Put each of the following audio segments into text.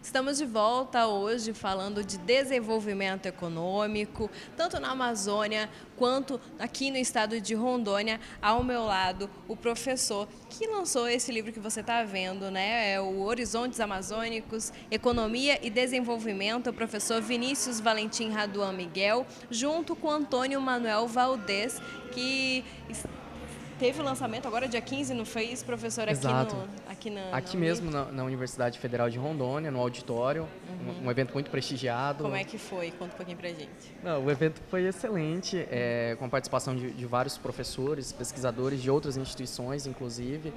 Estamos de volta hoje falando de desenvolvimento econômico, tanto na Amazônia quanto aqui no estado de Rondônia. Ao meu lado, o professor que lançou esse livro que você está vendo, né? É o Horizontes Amazônicos, Economia e Desenvolvimento, o professor Vinícius Valentim Raduan Miguel, junto com Antônio Manuel Valdez, que teve o lançamento agora dia 15, não foi isso, professor, aqui, Exato. aqui na Aqui Unip? mesmo na Universidade Federal de Rondônia, no auditório, um evento muito Como prestigiado. é que foi? Conta um pouquinho pra gente. Não, o evento foi excelente, com a participação de vários professores, pesquisadores de outras instituições, inclusive.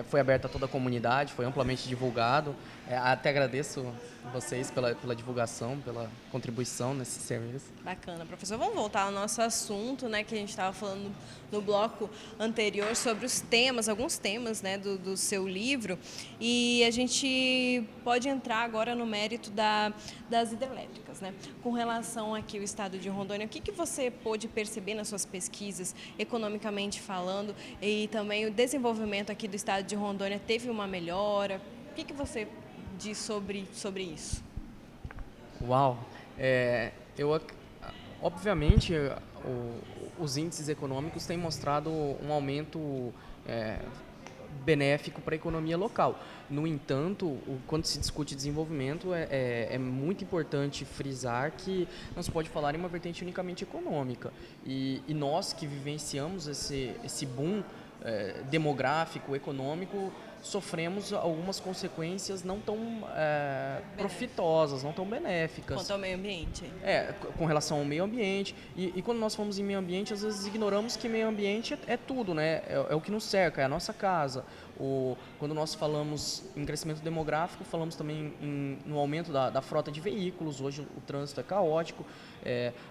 Foi aberto a toda a comunidade, foi amplamente divulgado. Até agradeço vocês pela divulgação, pela contribuição nesse serviço. Bacana, professor. Vamos voltar ao nosso assunto, né, que a gente estava falando no bloco anterior sobre os temas, alguns temas, né, do seu livro. E a gente pode entrar agora no mérito das hidrelétricas, né? Com relação aqui ao estado de Rondônia, o que você pôde perceber nas suas pesquisas, economicamente falando, e também o desenvolvimento aqui do estado de Rondônia teve uma melhora? O que você diz sobre isso? Uau! É, eu, ac- Obviamente, os índices econômicos têm mostrado um aumento é, benéfico para a economia local. No entanto, quando se discute desenvolvimento, é muito importante frisar que não se pode falar em uma vertente unicamente econômica. E nós que vivenciamos esse boom demográfico, econômico, sofremos algumas consequências não tão profitosas, não tão benéficas. Quanto ao meio ambiente. Com relação ao meio ambiente. E quando nós falamos em meio ambiente, às vezes ignoramos que meio ambiente é tudo, né? É o que nos cerca, é a nossa casa. Quando nós falamos em crescimento demográfico, falamos também no aumento da frota de veículos. Hoje o trânsito é caótico,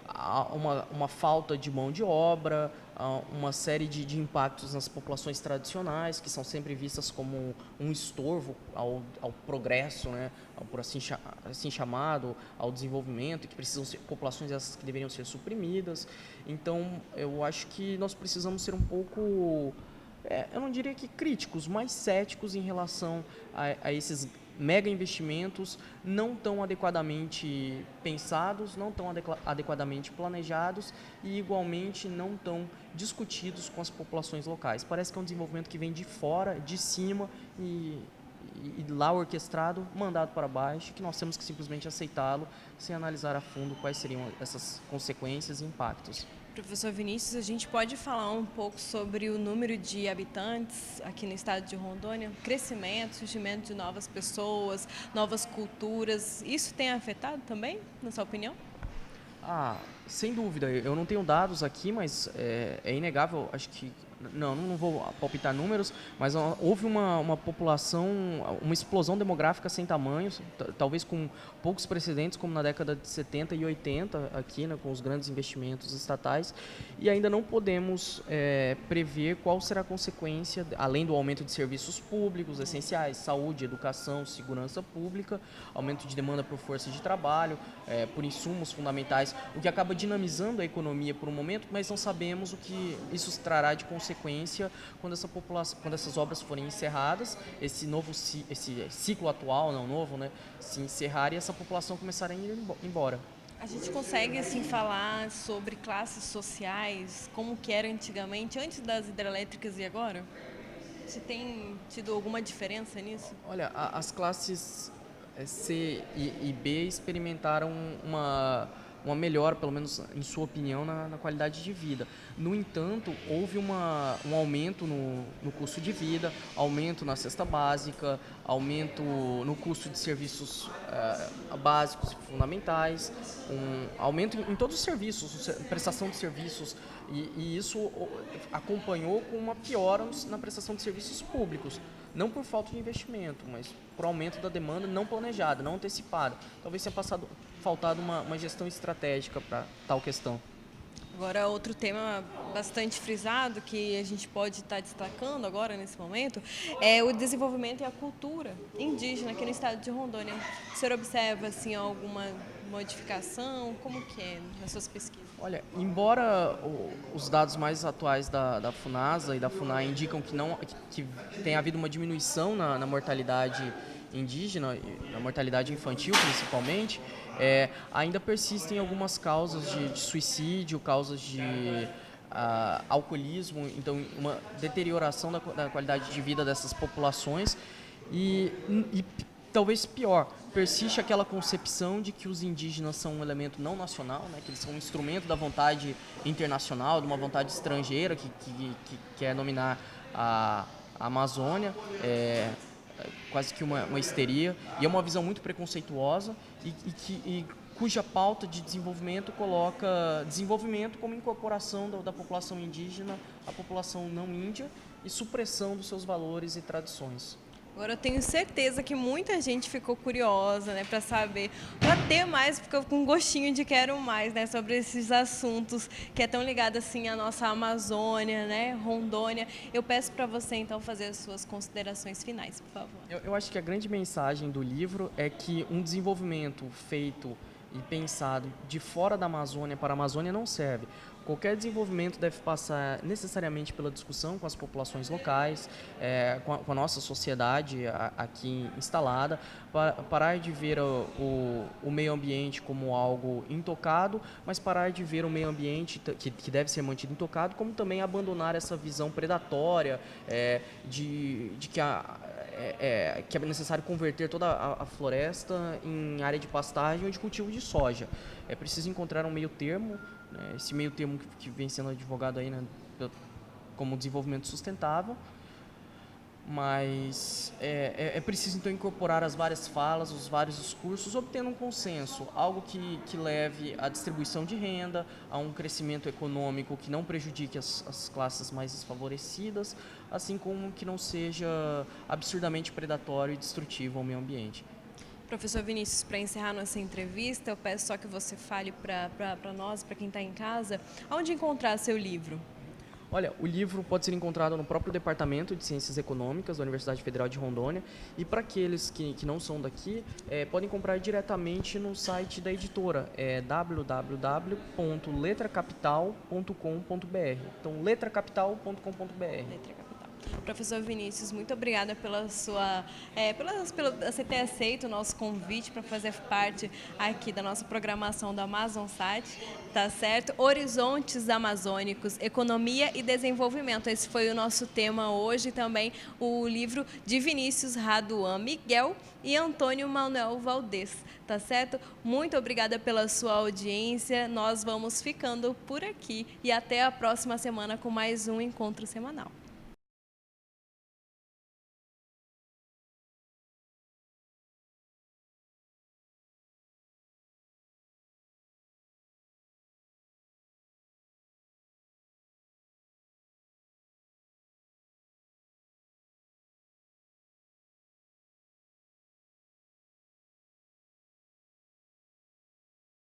há uma falta de mão de obra, há uma série de impactos nas populações tradicionais, que são sempre vistas como um estorvo ao progresso, né? Por assim chamado, ao desenvolvimento, que precisam ser populações essas que deveriam ser suprimidas. Então, eu acho que nós precisamos ser um pouco, eu não diria que críticos, mas céticos em relação a esses mega investimentos não tão adequadamente pensados, não tão adequadamente planejados e igualmente não tão discutidos com as populações locais. Parece que é um desenvolvimento que vem de fora, de cima e lá orquestrado, mandado para baixo, que nós temos que simplesmente aceitá-lo sem analisar a fundo quais seriam essas consequências e impactos. Professor Vinícius, a gente pode falar um pouco sobre o número de habitantes aqui no estado de Rondônia? Crescimento, surgimento de novas pessoas, novas culturas, isso tem afetado também, na sua opinião? Sem dúvida. Eu não tenho dados aqui, mas é inegável, acho que não vou palpitar números, mas houve uma população, uma explosão demográfica sem tamanho, talvez com poucos precedentes, como na década de 70 e 80, aqui, né, com os grandes investimentos estatais, e ainda não podemos prever qual será a consequência, além do aumento de serviços públicos essenciais, saúde, educação, segurança pública, aumento de demanda por força de trabalho, por insumos fundamentais, o que acaba dinamizando a economia por um momento, mas não sabemos o que isso trará de consequência quando essas obras forem encerradas, esse ciclo atual, não novo, né, se encerrar e essa população começar a ir embora. A gente consegue assim falar sobre classes sociais, como que era antigamente, antes das hidrelétricas e agora? Você tem tido alguma diferença nisso? Olha, as classes C e B experimentaram uma melhora, pelo menos em sua opinião, na qualidade de vida. No entanto, houve um aumento no custo de vida, aumento na cesta básica, aumento no custo de serviços básicos e fundamentais, aumento em todos os serviços, prestação de serviços, e isso acompanhou com uma piora na prestação de serviços públicos. Não por falta de investimento, mas por aumento da demanda não planejada, não antecipada. Talvez tenha faltado uma gestão estratégica para tal questão. Agora, outro tema bastante frisado que a gente pode estar destacando agora, nesse momento, é o desenvolvimento e a cultura indígena aqui no estado de Rondônia. O senhor observa assim, alguma modificação? Como que é nas suas pesquisas? Olha, embora os dados mais atuais da Funasa e da Funai indicam que tem havido uma diminuição na mortalidade indígena, a mortalidade infantil principalmente, ainda persistem algumas causas de suicídio, causas de alcoolismo, então uma deterioração da qualidade de vida dessas populações e talvez pior, persiste aquela concepção de que os indígenas são um elemento não nacional, né, que eles são um instrumento da vontade internacional, de uma vontade estrangeira que quer dominar a Amazônia, quase que uma histeria, e é uma visão muito preconceituosa e cuja pauta de desenvolvimento coloca desenvolvimento como incorporação da população indígena à população não índia e supressão dos seus valores e tradições. Agora eu tenho certeza que muita gente ficou curiosa, né, para saber, para ter mais, ficou com um gostinho de quero mais, né, sobre esses assuntos que é tão ligado assim à nossa Amazônia, né, Rondônia. Eu peço para você então fazer as suas considerações finais, por favor. Eu acho que a grande mensagem do livro é que um desenvolvimento feito e pensado de fora da Amazônia para a Amazônia não serve. Qualquer desenvolvimento deve passar necessariamente pela discussão com as populações locais, com a nossa sociedade aqui instalada, parar de ver o meio ambiente como algo intocado, mas parar de ver o meio ambiente que deve ser mantido intocado, como também abandonar essa visão predatória de que é necessário converter toda a floresta em área de pastagem ou de cultivo de soja. É preciso encontrar um meio termo, né, esse meio termo que vem sendo advogado aí, né, como desenvolvimento sustentável, mas é preciso então incorporar as várias falas, os vários discursos, obtendo um consenso, algo que leve à distribuição de renda, a um crescimento econômico que não prejudique as classes mais desfavorecidas, assim como que não seja absurdamente predatório e destrutivo ao meio ambiente. Professor Vinícius, para encerrar nossa entrevista, eu peço só que você fale para nós, para quem está em casa, onde encontrar seu livro. Olha, o livro pode ser encontrado no próprio Departamento de Ciências Econômicas da Universidade Federal de Rondônia, e para aqueles que não são daqui, podem comprar diretamente no site da editora, www.letracapital.com.br. Então, letracapital.com.br. Professor Vinícius, muito obrigada pela sua, pelo você ter aceito o nosso convite para fazer parte aqui da nossa programação da AmazonSat, tá certo? Horizontes Amazônicos, Economia e Desenvolvimento. Esse foi o nosso tema hoje, também o livro de Vinícius Raduan Miguel e Antônio Manuel Valdez, tá certo? Muito obrigada pela sua audiência, nós vamos ficando por aqui e até a próxima semana com mais um encontro semanal.